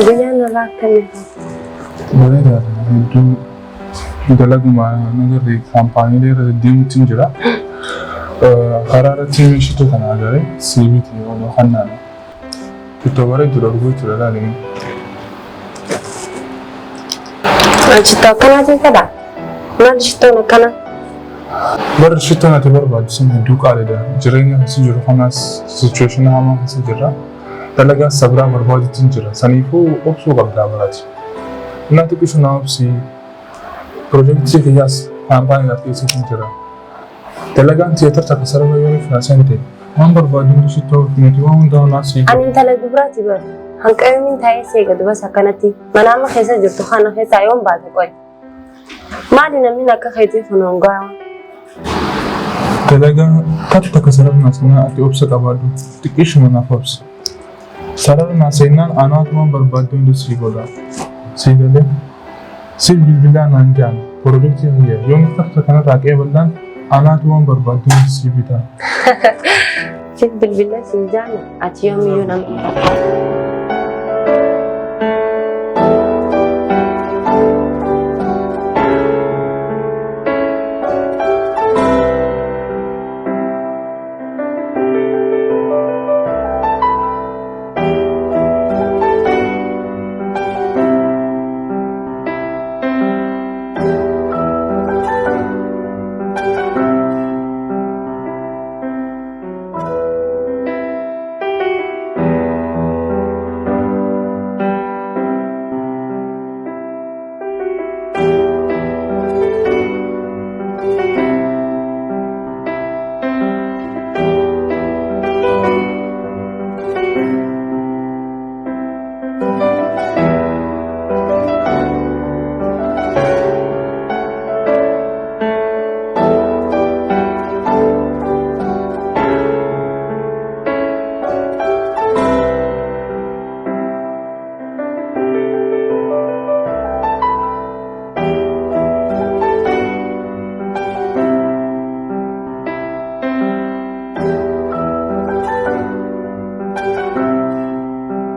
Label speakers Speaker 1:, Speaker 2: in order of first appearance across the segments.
Speaker 1: Guyyaan irraa akkamii?
Speaker 2: Bareedaadha. Hedduu dalaguma nagarree kaampaaniilee irra deemuutti hin jira. Karaa irratti meeshaalee kana agarree sibiiti yoo hannaadha. Ittoo bareedu darbuu jechuudha laalanii.
Speaker 1: Shittoo akkanaatiin fedha? Maal shittoon akkana?
Speaker 2: Barri shittoon ati barbaachisan hedduu qaaliidha. Jireenya keessa jiru kanaas sichuweeshinii hamaa keessa jirra. Dalagaa sabraa barbaadutti hin jira. Saniifuu obsuu qabdaa baraati. Innaa xiqqishu naa obsii piroojeektii kiyyaas kaampaanii keessatti hin jira. Dalagaan tiyaatira takka sarara yoo finaansaan ta'e waan barbaadu shittoo finiti waan hundaa naasii.
Speaker 1: Ani intala dubaraati bar. Hanqayoomiin taa'ee seega dubas akkanatti mana amma keessa jirtu kana keessaa yoon baate qoy. Maali namni akka keetii funuun gahaa?
Speaker 2: Dalagaa takka sarara naasii ati obsa qabaadhu xiqqishu manaaf obsa. Sarara naaseenaan anaatumaan barbaaddu hundi sii godha. Siigalee siif bilbilaa naan jaan piroojeektii kiyya yoon takka kanarraa qeeballaan anaatumaan barbaaddu hundi sii bitaa.
Speaker 1: Siif bilbilaa sii jaan ati yoomiyyuu nama.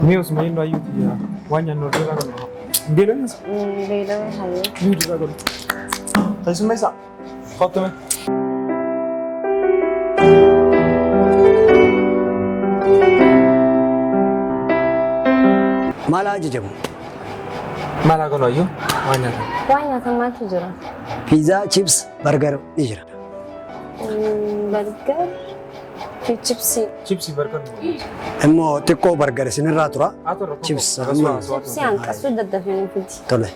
Speaker 3: News main do ayuti ya. Wanya no dira kan. Bilang
Speaker 1: Bilang hayo.
Speaker 3: Ni dira kan. Tayo mesa. Foto me.
Speaker 4: Mala aja jamu.
Speaker 3: Mala kan ayu. Wanya kan.
Speaker 1: Wanya sama tu jera.
Speaker 4: Pizza, chips, burger ni jira.
Speaker 1: Burger.
Speaker 3: Chipsi burger.
Speaker 4: Emmo tikko burger sinirraa tura. Chips.
Speaker 1: Chipsi hanqa sudah dah fini fiti.
Speaker 4: Tole.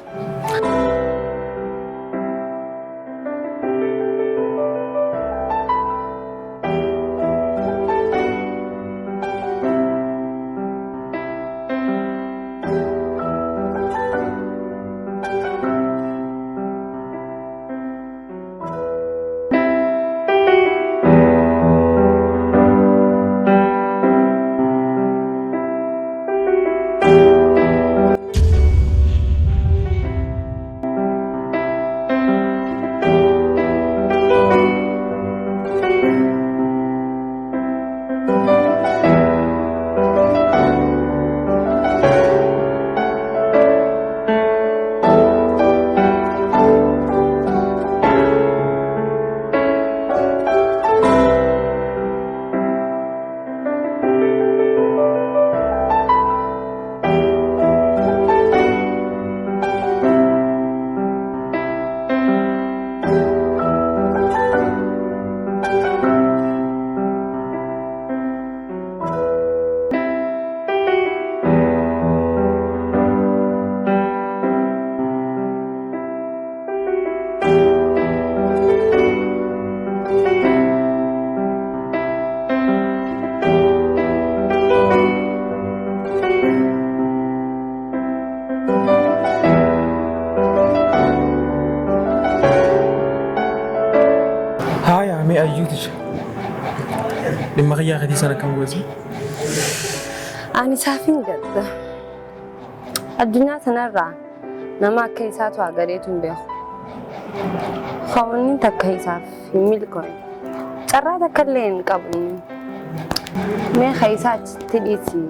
Speaker 3: May ayuti siya. Di makiyakit sana kang wasi.
Speaker 1: Ani saafin gadda. Addunyaa sanarraa nama akka isaatu agareetu hin beeku. Hawwanni takka isaaf hin milkoofne. Carraa takka illee hin qabu. Mee isaa achitti dhiisi.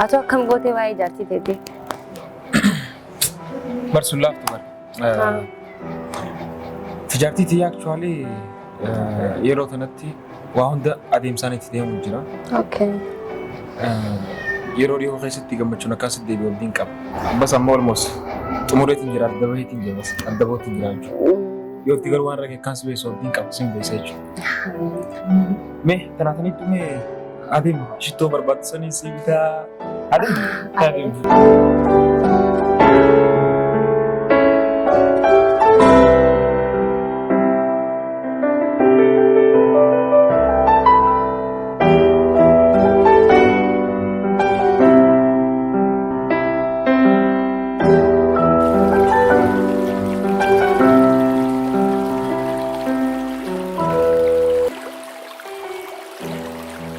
Speaker 1: Atu akkam gootee waa'ee jaartii teete.
Speaker 3: Barsullaaf tubar. Tijaartii tiyyaa actually yeroo kanatti waa hunda adeemsaan itti deemu jira.
Speaker 1: Okay.
Speaker 3: Yeroo dhiyoo keessatti gammachuun akkasitti deebi'u abdiin qaba. Bas amma almost xumureetiin jira adda baheetiin jira bas adda baheetiin jira jechuudha. Yoo itti garuu waan rakkee akkas beeksisa abdiin qaba sin beeksisa jechuudha. Mee kanaafanitti mee adeemu shittoo barbaachisanii si bitaa adeemu.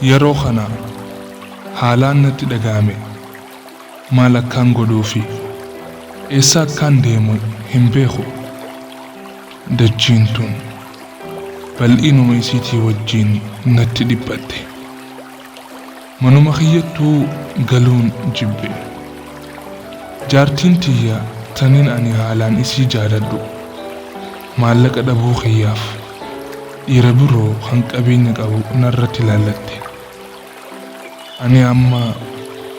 Speaker 2: Yeroo kana haalaan natti dhaga'ame maal akkaan godhuu fi eessa akkaan deemu hin beeku. Dachiin tun bal'inuma isiitii wajjin natti dhiphatte. Manuma kiyyattuu galuun jibbe. Jaartiin tiyya taniin ani haalaan isii jaaladhu maallaqa dhabuu kiyyaaf dhiira biroo kan qabeenya qabu narratti laallatte. Ani amma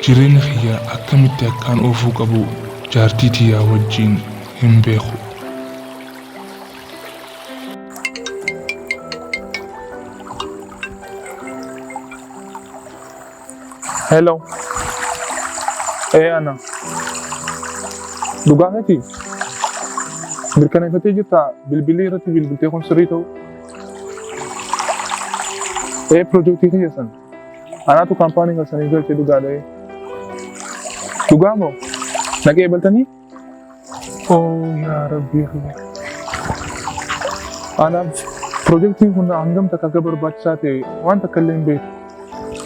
Speaker 2: jireenya kiyya akkamitti akkaan oofuu qabu jaartii tiyyaa wajjin hin beeku.
Speaker 5: Hello. Ana. Dhugaa miti. Mirkaneeffatee jirta bilbilii irratti bilbiltee kun sirrii ta'u. Piroojeektii keessan. Anaatu kaampaanii keessanii galchee dhugaadha. Dhugaa moo? Naqee baltanii? Yaa Rabbi. Anaaf piroojeektiin kun hangam takka akka barbaachisaa ta'e waan takka illee hin beeku.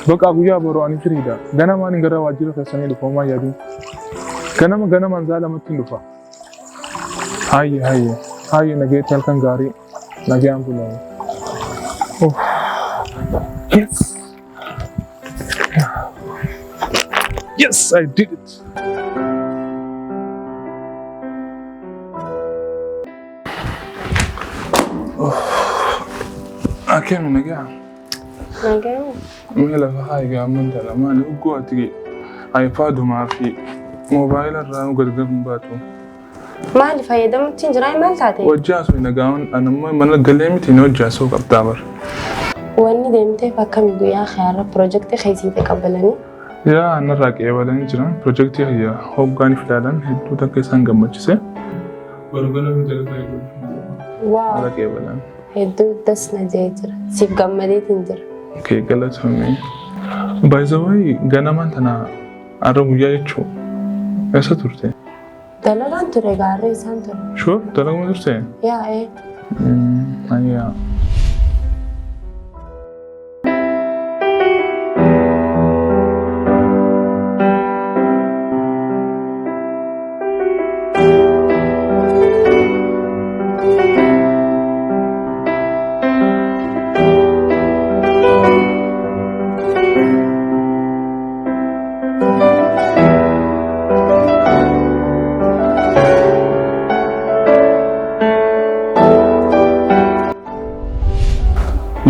Speaker 5: Bakka guyyaa boroo ani firiidha. Ganamaan gara waajjira keessanii dhufa homaa yaaduu. Ganamaan zaa lamatti hin dhufa. Hayye nageetti halkan gaarii. Nagayaan bulaa. Yes. Yes, I did it.
Speaker 2: Akemi nagaya. Mela fahay ga manta la mali ugo atigi iPad ma fi mobile ra gargar mbatu.
Speaker 1: Maali fayyadamutti jiraa maal taate?
Speaker 2: Wajjaaso nagaawwan anamma mana galee miti ni wajjaasoo qabdaa bar.
Speaker 1: Wanni deemtee akkami guyyaa xaara piroojeektii keessiite qabalanii?
Speaker 2: Yaa narraa qeebalanii jiran piroojeektii hayya hoggaaniif ilaalan hedduu takka isaan gammachise. Barbaada miidhagaa eeguuf.
Speaker 1: Waaw.
Speaker 2: Narraa qeebalan.
Speaker 1: Hedduu dasna jee jira. Siif gammadeetiin jira.
Speaker 2: Okay, galatoomi. By the way, ganamaan tana arra guyyaa jechuu eessa turte?
Speaker 1: Dalagaan ture gaarree isaan ture.
Speaker 2: Sure, dalaguma turte?
Speaker 1: Yaa
Speaker 2: Ayyaa.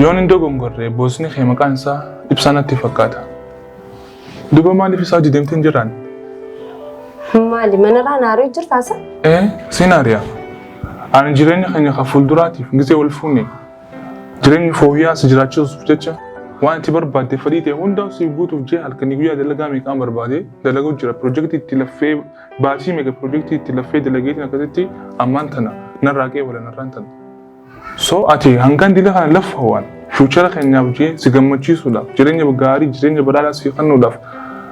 Speaker 2: Yoon iddoo gongorree boosni kee maqaan isaa ibsaanatti fakkaata. Duuba maaliif isaa deemtee hin jiraan?
Speaker 1: Maali manarraa naaroo jirtaasa?
Speaker 2: Sinaariyaa. Ani jireenya keenya kan fuulduraatiif gisee wal fuune jireenyi fooyya'aa si jiraachisuuf jecha waan itti barbaadde fedhii ta'e hundaa siif guutuuf jee halkanii guyyaa dalagaa meeqaan barbaade dalaguu jira. Piroojeektii itti laffee baasii meeqa piroojeektii itti laffee dalageetiin akkasitti ammaan tana narraa qeebala narraan tana. So ati hangaan dila kana lafa waan fuuchara keenyaaf jee si gammachiisuudhaaf jireenya gaarii jireenya badhaadhaa si kennuudhaaf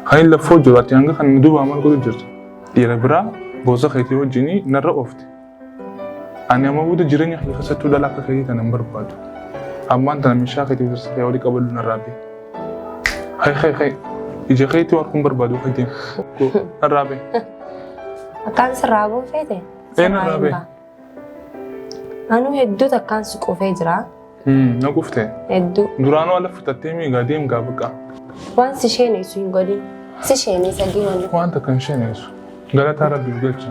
Speaker 2: kan hin laffoo jiru ati hanga kana duuba maal godhu jirti. Dhiira biraa boosa keetii wajjinii narra oofti. Ani amma booda jireenya kee keessattuu dhala akka keetii kana hin barbaadu. Ammaan tana meeshaa keetii birsee walii qabaluu narraa bee. Hay ija keetii waan kun barbaadu keetiin narraa bee.
Speaker 1: Akkaan sirraa boofeete?
Speaker 2: Narraa bee.
Speaker 1: Anu hedduu takkaan si qufee jira.
Speaker 2: Na quftee?
Speaker 1: Hedduu.
Speaker 2: Duraanuu ala futattee miigaa deemgaa baqa.
Speaker 1: Waan si sheeneessu hin godhin. Si sheeneessa diiwanni.
Speaker 2: Waan takka hin sheeneessu. Galataa rabbiif galcha.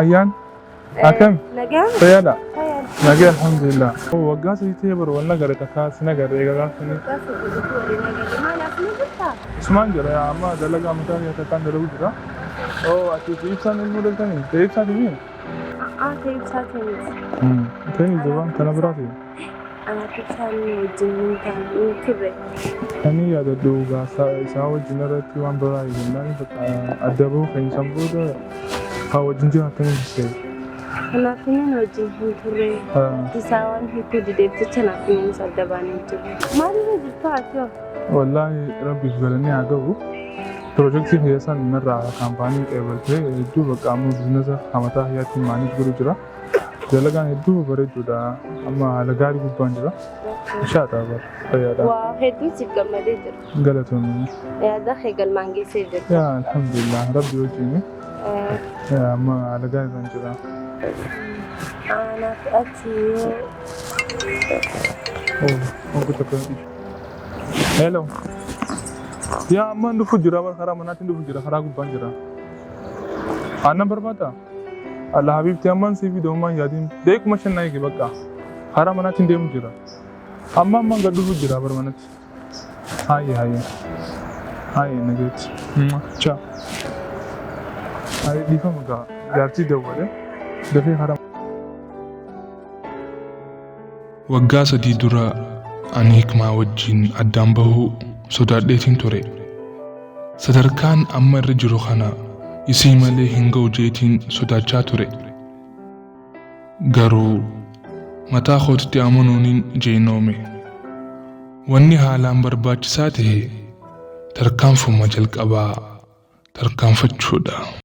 Speaker 5: أيان أكم
Speaker 1: نجا
Speaker 5: سيادة
Speaker 1: هيا
Speaker 5: نجا الحمد لله وقاس يتيبر ولا قريت كاس نقر يقال سني
Speaker 1: كاسو بتقولي نجا ما نفني بتا
Speaker 5: اسمان جرا يا أما دلقا مكان يتكان دلقو جرا أو أكيد يبسان الموديل تاني تيبسان مين
Speaker 1: تيب ساتني
Speaker 5: تاني زبان كنا براسي
Speaker 1: أنا كتاني وجنين كان كبر
Speaker 5: أني يا دوغا ساو جنرات وان براي جنان أدبو خين سامبودا هاو جنجا تاني بسي
Speaker 1: أنا فيني وجين هنتوري تساوان هيكو ديبت أنا فيني صدباني توري ما لي جبتها والله
Speaker 5: ربي يقبلني عقبو بروجكتي هي سان مرة كامباني قبلته يدو بقامو بزنس خمتا حياتي مانيج برو جرا دلقان يدو بري جدا أما على غاري قبان جرا شاء تابر فيادا
Speaker 1: وهدو سيقمدي جرا
Speaker 5: غلطوني
Speaker 1: يا دخي قل مانجي سيجر
Speaker 5: يا الحمد لله ربي وجيني يا أما على غاري بان جرا
Speaker 1: أنا فأتي
Speaker 5: قلت لك هلو يا أما ندفع جرا برخرا مناتي ندفع جرا خرا قبان جرا أنا بربادا الله حبيبتي أمان سيفي دوما يادين ديك مشن نايكي بقى خرا مناتي نديم جرا أما أما قدفع جرا برمانات هاي نجت تشا هاي ديفا مقا جارتي دوالي دفي خرا
Speaker 2: waggaa sadii dura ani hikmaa wajjin addaan bahuu sodaadheetiin ture. Sadarkaan amma irra jiru kana isii malee hin ga'u jeetiin sodaachaa ture. Garuu mataa kootitti amanuuniin jeenoome. Wanni haalaan barbaachisaa ta'e tarkaanfuma jalqabaa tarkaanfachuudha.